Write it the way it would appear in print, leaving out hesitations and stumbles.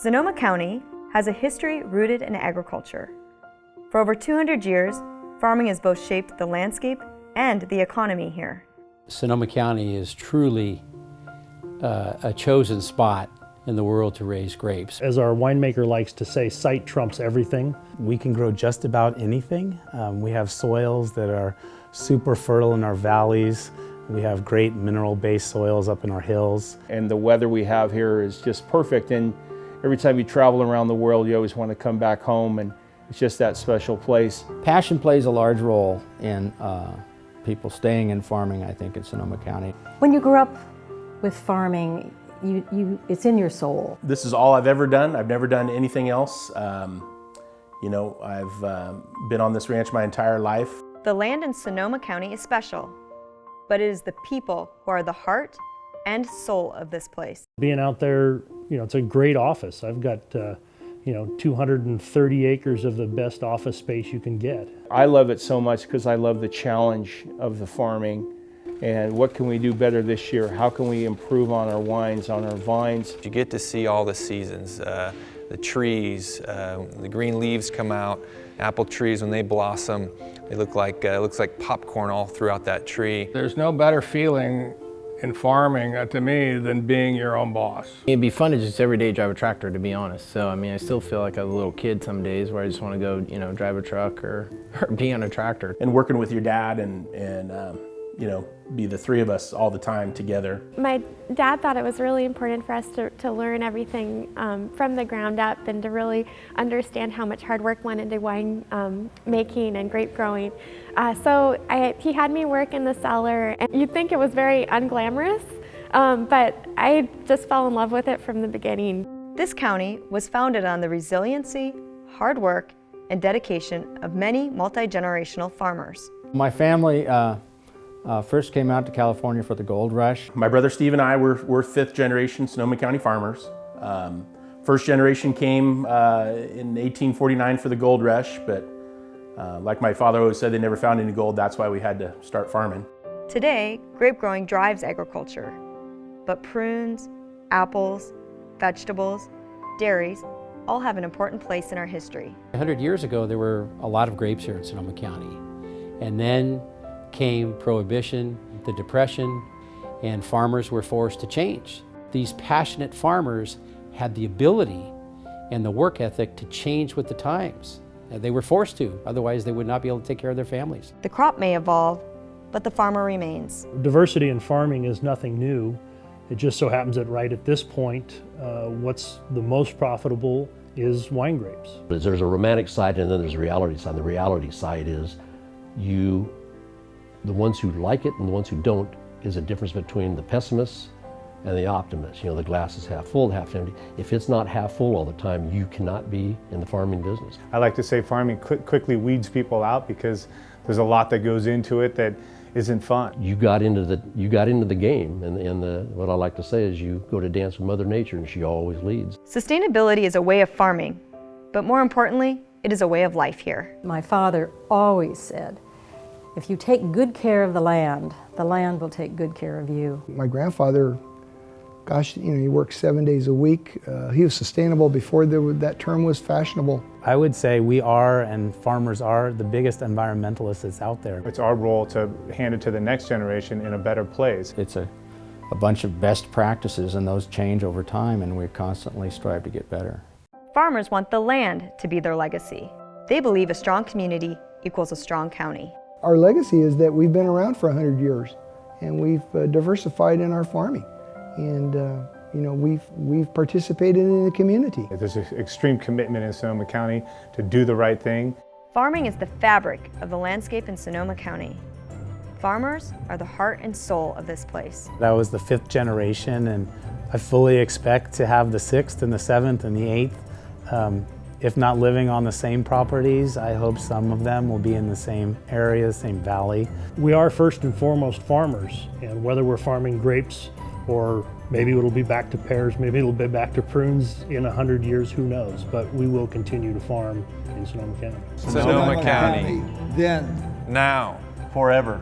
Sonoma County has a history rooted in agriculture. For over 200 years, farming has both shaped the landscape and the economy here. Sonoma County is truly a chosen spot in the world to raise grapes. As our winemaker likes to say, site trumps everything. We can grow just about anything. We have soils that are super fertile in our valleys. We have great mineral-based soils up in our hills. And the weather we have here is just perfect. And every time you travel around the world, you always want to come back home, and it's just that special place. Passion plays a large role in people staying in farming, I think, in Sonoma County. When you grew up with farming, it's in your soul. This is all I've ever done. I've never done anything else. I've been on this ranch my entire life. The land in Sonoma County is special, but it is the people who are the heart and soul of this place. Being out there, it's a great office. I've got 230 acres of the best office space you can get. I love it so much because I love the challenge of the farming. And what can we do better this year? How can we improve on our wines, on our vines? You get to see all the seasons, the trees, the green leaves come out, apple trees when they blossom, they look like it looks like popcorn all throughout that tree. There's no better feeling in farming to me than being your own boss. It'd be fun to just every day drive a tractor, to be honest. So I still feel like a little kid some days where I just want to go, drive a truck or be on a tractor. And working with your dad and be the three of us all the time together. My dad thought it was really important for us to learn everything from the ground up and to really understand how much hard work went into wine making and grape growing. So he had me work in the cellar, and you'd think it was very unglamorous, but I just fell in love with it from the beginning. This county was founded on the resiliency, hard work, and dedication of many multi-generational farmers. My family first came out to California for the gold rush. My brother Steve and I were fifth generation Sonoma County farmers. First generation came in 1849 for the gold rush, but like my father always said, they never found any gold. That's why we had to start farming. Today, grape growing drives agriculture, but prunes, apples, vegetables, dairies all have an important place in our history. 100 years ago, there were a lot of grapes here in Sonoma County. And then came Prohibition, the Depression, and farmers were forced to change. These passionate farmers had the ability and the work ethic to change with the times. They were forced to, otherwise they would not be able to take care of their families. The crop may evolve, but the farmer remains. Diversity in farming is nothing new. It just so happens that right at this point, what's the most profitable is wine grapes. There's a romantic side and then there's a reality side. The reality side is the ones who like it and the ones who don't is a difference between the pessimists and the optimists. The glass is half full, half empty. If it's not half full all the time, you cannot be in the farming business. I like to say farming quickly weeds people out because there's a lot that goes into it that isn't fun. You got into the game, and what I like to say is you go to dance with Mother Nature and she always leads. Sustainability is a way of farming, but more importantly, it is a way of life here. My father always said, if you take good care of the land will take good care of you. My grandfather, he worked 7 days a week. He was sustainable before that term was fashionable. I would say we are, and farmers are, the biggest environmentalists that's out there. It's our role to hand it to the next generation in a better place. It's a bunch of best practices, and those change over time, and we constantly strive to get better. Farmers want the land to be their legacy. They believe a strong community equals a strong county. Our legacy is that we've been around for 100 years, and we've diversified in our farming. And we've participated in the community. There's an extreme commitment in Sonoma County to do the right thing. Farming is the fabric of the landscape in Sonoma County. Farmers are the heart and soul of this place. That was the fifth generation, and I fully expect to have the sixth and the seventh and the eighth. If not living on the same properties, I hope some of them will be in the same area, same valley. We are first and foremost farmers, and whether we're farming grapes or maybe it'll be back to pears, maybe it'll be back to prunes in 100 years, who knows, but we will continue to farm in Sonoma County. Sonoma County. Then. Now. Forever.